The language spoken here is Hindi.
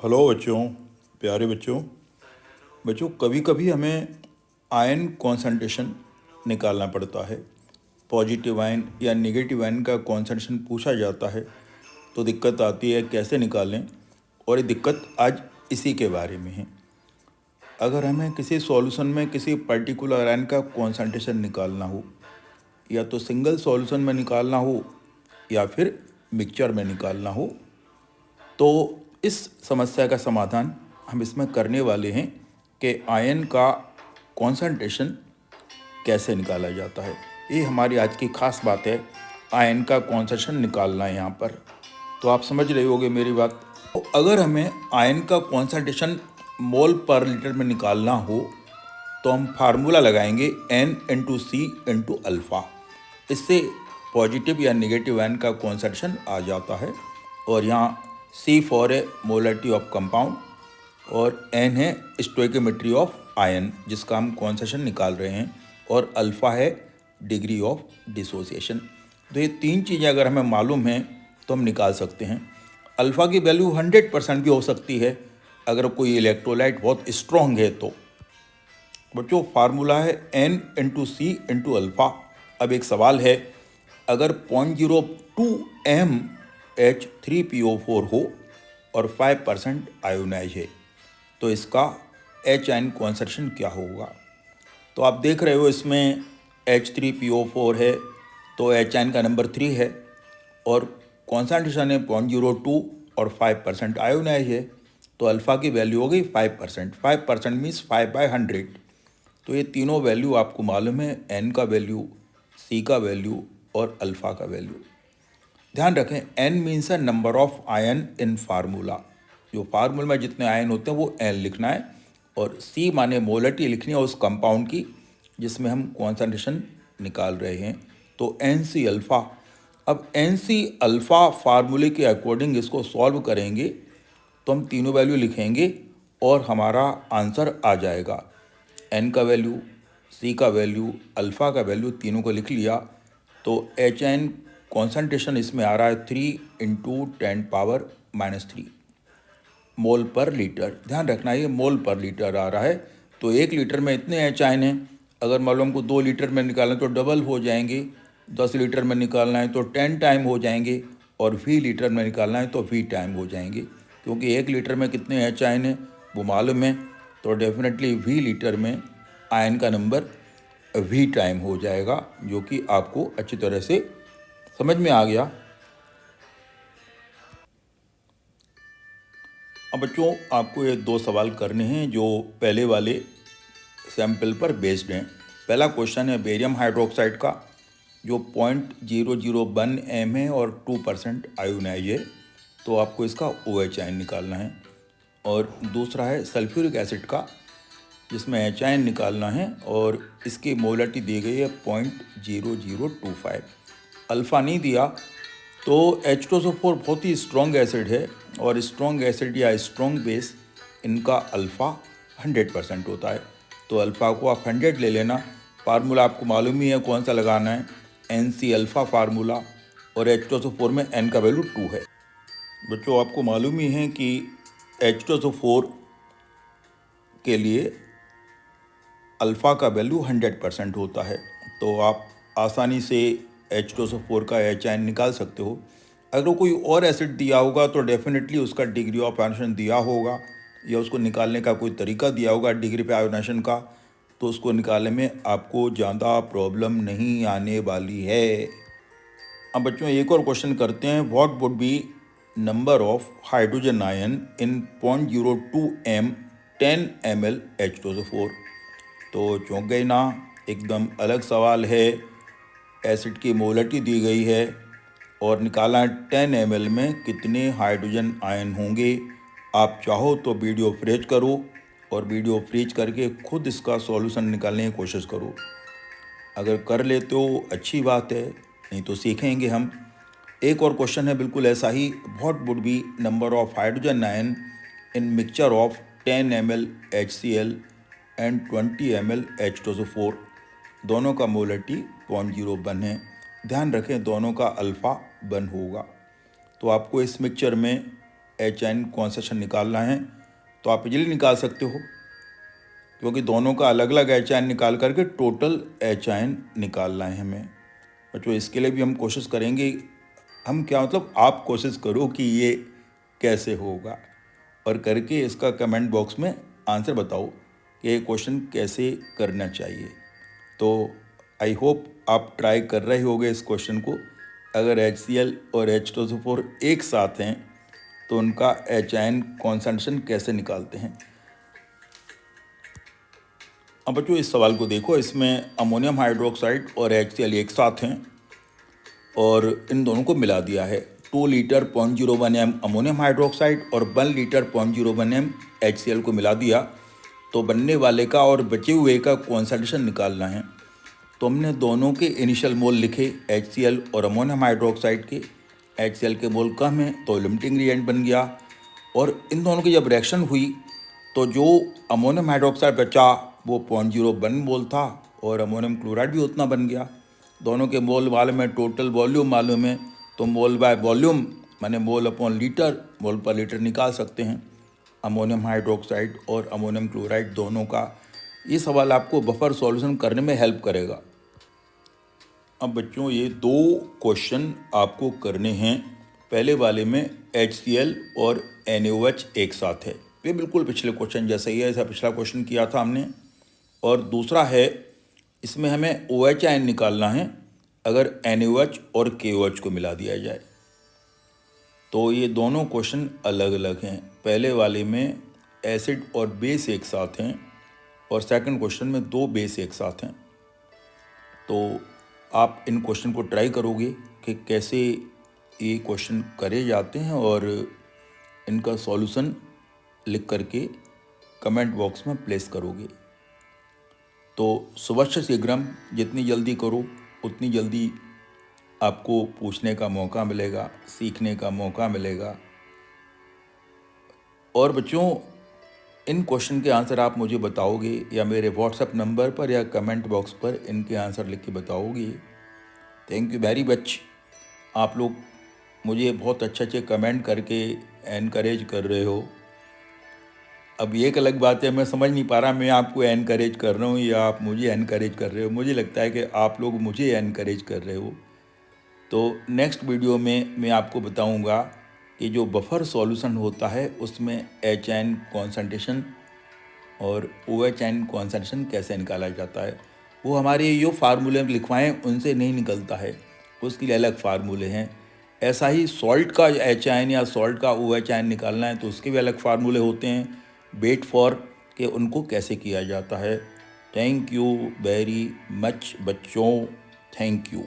हेलो बच्चों, प्यारे बच्चों। बच्चों, कभी कभी हमें आयन कॉन्सेंट्रेशन निकालना पड़ता है। पॉजिटिव आयन या नेगेटिव आयन का कॉन्सेंट्रेशन पूछा जाता है तो दिक्कत आती है कैसे निकालें। और ये दिक्कत आज इसी के बारे में है। अगर हमें किसी सॉल्यूशन में किसी पर्टिकुलर आयन का कॉन्सेंट्रेशन निकालना हो, या तो सिंगल सॉल्यूशन में निकालना हो या फिर मिक्सचर में निकालना हो, तो इस समस्या का समाधान हम इसमें करने वाले हैं कि आयन का कॉन्सेंट्रेशन कैसे निकाला जाता है। ये हमारी आज की खास बात है, आयन का कॉन्सेंट्रेशन निकालना है यहाँ पर। तो आप समझ रहे होगे मेरी बात। तो अगर हमें आयन का कॉन्सेंट्रेशन मोल पर लीटर में निकालना हो तो हम फार्मूला लगाएंगे N/C/अल्फ़ा। इससे पॉजिटिव या नेगेटिव आयन का कॉन्सेंट्रेशन आ जाता है। और यहाँ C फॉर है मोलरिटी ऑफ कंपाउंड और N है स्टोइकियोमेट्री ऑफ आयन जिसका हम कॉन्सेंट्रेशन निकाल रहे हैं, और अल्फ़ा है डिग्री ऑफ डिसोसिएशन। तो ये तीन चीज़ें अगर हमें मालूम हैं तो हम निकाल सकते हैं। अल्फ़ा की वैल्यू 100% भी हो सकती है अगर कोई इलेक्ट्रोलाइट बहुत स्ट्रॉन्ग है तो। बच्चों, फार्मूला है N/C/अल्फ़ा। अब एक सवाल है, अगर 0.02 mH3PO4 हो और 5% आयोनाइज है तो इसका H आयन कॉन्सेंट्रेशन क्या होगा। तो आप देख रहे हो इसमें H3PO4 है तो H आयन का नंबर 3 है और कॉन्सेंट्रेशन है 0.02 और 5% आयोनाइज है, तो अल्फ़ा की वैल्यू हो गई 5%। 5% मीन्स 5/100। तो ये तीनों वैल्यू आपको मालूम है, N का वैल्यू, C का वैल्यू और अल्फ़ा का वैल्यू। ध्यान रखें, N मीन्स है number of ion in formula. जो फार्मूला में जितने आयन होते हैं वो N लिखना है, और C माने मोलरिटी लिखनी है उस कंपाउंड की जिसमें हम कॉन्सेंट्रेशन निकाल रहे हैं, तो NC अल्फ़ा। अब NC अल्फ़ा फार्मूले के अकॉर्डिंग इसको सॉल्व करेंगे तो हम तीनों वैल्यू लिखेंगे और हमारा आंसर आ जाएगा। N का वैल्यू, C का वैल्यू, अल्फ़ा का वैल्यू, तीनों को लिख लिया तो एच एन कॉन्सेंट्रेशन इसमें आ रहा है 3 × 10⁻³ मोल पर लीटर। ध्यान रखना ये मोल पर लीटर आ रहा है, तो 1 लीटर में इतने एच आयन हैं। अगर मान लो हमको 2 लीटर में निकालना है तो डबल हो जाएंगे, 10 लीटर में निकालना है तो 10 टाइम हो जाएंगे, और 20 लीटर में निकालना है तो 20 टाइम हो जाएंगे। क्योंकि 1 लीटर में कितने एच आयन हैं वो मालूम है, तो डेफिनेटली 20 लीटर में आयन का नंबर V टाइम हो जाएगा, जो कि आपको अच्छी तरह से समझ में आ गया। अब बच्चों, आपको ये 2 सवाल करने हैं जो पहले वाले सैंपल पर बेस्ड हैं। पहला क्वेश्चन है बेरियम हाइड्रोक्साइड का, जो 0.001 m है और 2% आयोनाइज है, तो आपको इसका OH आयन निकालना है। और दूसरा है सल्फ्यूरिक एसिड का, जिसमें H आयन निकालना है और इसकी मोलरिटी दी गई है 0.0025। अल्फ़ा नहीं दिया तो H2SO4 बहुत ही स्ट्रॉन्ग एसिड है, और स्ट्रॉन्ग एसिड या स्ट्रॉन्ग बेस इनका अल्फ़ा 100% होता है, तो अल्फ़ा को आप 100 ले लेना। फार्मूला आपको मालूम ही है कौन सा लगाना है, NC अल्फ़ा फार्मूला, और H2SO4 में N का वैल्यू 2 है। बच्चों, आपको मालूम ही है कि H2SO4 के लिए अल्फ़ा का वैल्यू 100% होता है, तो आप आसानी से H2SO4 का H आयन निकाल सकते हो। अगर कोई और एसिड दिया होगा तो डेफिनेटली उसका डिग्री ऑफ आयोनाइजेशन दिया होगा, या उसको निकालने का कोई तरीका दिया होगा डिग्री पे आयोनाइजेशन का, तो उसको निकालने में आपको ज़्यादा प्रॉब्लम नहीं आने वाली है। अब बच्चों, एक और क्वेश्चन करते हैं। What would be number of hydrogen ion in 0.02 m 10 ml H2SO4। तो चौंक गए ना, एकदम अलग सवाल है। एसिड की मोलरिटी दी गई है और निकालना है 10 ml में कितने हाइड्रोजन आयन होंगे। आप चाहो तो वीडियो फ्रीज करो और वीडियो फ्रीज करके खुद इसका सॉल्यूशन निकालने की कोशिश करो। अगर कर लेते हो अच्छी बात है, नहीं तो सीखेंगे हम। एक और क्वेश्चन है बिल्कुल ऐसा ही। What would be number of hydrogen ion in mixture of 10 ml HCl and 20 ml H2SO4। दोनों का मोलरिटी 0.01 है। ध्यान रखें दोनों का अल्फ़ा 1 होगा। तो आपको इस मिक्सचर में HN कॉन्सेंट्रेशन निकालना है तो आप इजीली निकाल सकते हो, क्योंकि दोनों का अलग अलग HN निकाल करके टोटल HN निकालना है हमें। बच्चों इसके लिए भी हम कोशिश करेंगे, हम क्या मतलब आप कोशिश करो कि ये कैसे होगा, और करके इसका कमेंट बॉक्स में आंसर बताओ कि ये क्वेश्चन कैसे करना चाहिए। तो आई होप आप ट्राई कर रहे होगे इस क्वेश्चन को। अगर HCl और H2SO4 एक साथ हैं तो उनका HN कॉन्सेंट्रेशन कैसे निकालते हैं। अब बच्चों इस सवाल को देखो, इसमें अमोनियम हाइड्रोक्साइड और HCl एक साथ हैं और इन दोनों को मिला दिया है। 2 लीटर 0.01 m अमोनियम हाइड्रोक्साइड और 1 लीटर 0.01 m HCl को मिला दिया, तो बनने वाले का और बचे हुए का कॉन्सेंट्रेशन निकालना है। तो हमने दोनों के इनिशियल मोल लिखे, HCl और अमोनियम हाइड्रोक्साइड के। HCl के मोल कम है तो लिमिटिंग रिएजेंट बन गया, और इन दोनों की जब रिएक्शन हुई तो जो अमोनियम हाइड्रोक्साइड बचा वो 0.01 मोल था और अमोनियम क्लोराइड भी उतना बन गया। दोनों के मोल मालूम है, टोटल वॉल्यूम मालूम है, तो मोल बाय वॉल्यूम माने मोल अपॉन लीटर, मोल पर लीटर निकाल सकते हैं अमोनियम हाइड्रोक्साइड और अमोनियम क्लोराइड दोनों का। ये सवाल आपको बफर सॉल्यूशन करने में हेल्प करेगा। अब बच्चों ये 2 क्वेश्चन आपको करने हैं। पहले वाले में HCl और NaOH एक साथ है, ये बिल्कुल पिछले क्वेश्चन जैसा ही है, ऐसा पिछला क्वेश्चन किया था हमने। और दूसरा है, इसमें हमें OH निकालना है अगर NaOH और KOH को मिला दिया जाए। तो ये दोनों क्वेश्चन अलग अलग हैं। पहले वाले में एसिड और बेस एक साथ हैं और सेकंड क्वेश्चन में 2 बेस एक साथ हैं। तो आप इन क्वेश्चन को ट्राई करोगे कि कैसे ये क्वेश्चन करे जाते हैं, और इनका सॉल्यूशन लिख करके कमेंट बॉक्स में प्लेस करोगे। तो सुवश्य शीघ्रम, जितनी जल्दी करो उतनी जल्दी आपको पूछने का मौका मिलेगा, सीखने का मौका मिलेगा। और बच्चों इन क्वेश्चन के आंसर आप मुझे बताओगे या मेरे व्हाट्सएप नंबर पर या कमेंट बॉक्स पर इनके आंसर लिख के बताओगे। Thank you very much. आप लोग मुझे बहुत अच्छे कमेंट करके एनकरेज कर रहे हो। अब ये एक अलग बात है, मैं समझ नहीं पा रहा मैं आपको एनकरेज कर रहा हूँ या आप मुझे एनकरेज कर रहे हो। मुझे लगता है कि आप लोग मुझे एनकरेज कर रहे हो। तो नेक्स्ट वीडियो में मैं आपको बताऊंगा कि जो बफर सॉल्यूशन होता है उसमें HN कॉन्सेंट्रेशन और OH कॉन्सेंट्रेशन कैसे निकाला जाता है। वो हमारे जो फार्मूले लिखवाएं उनसे नहीं निकलता है, उसके लिए अलग फार्मूले हैं। ऐसा ही सॉल्ट का HN या सॉल्ट का OH निकालना है तो उसके भी अलग फार्मूले होते हैं। वेट फॉर कि उनको कैसे किया जाता है। थैंक यू वेरी मच बच्चों, थैंक यू।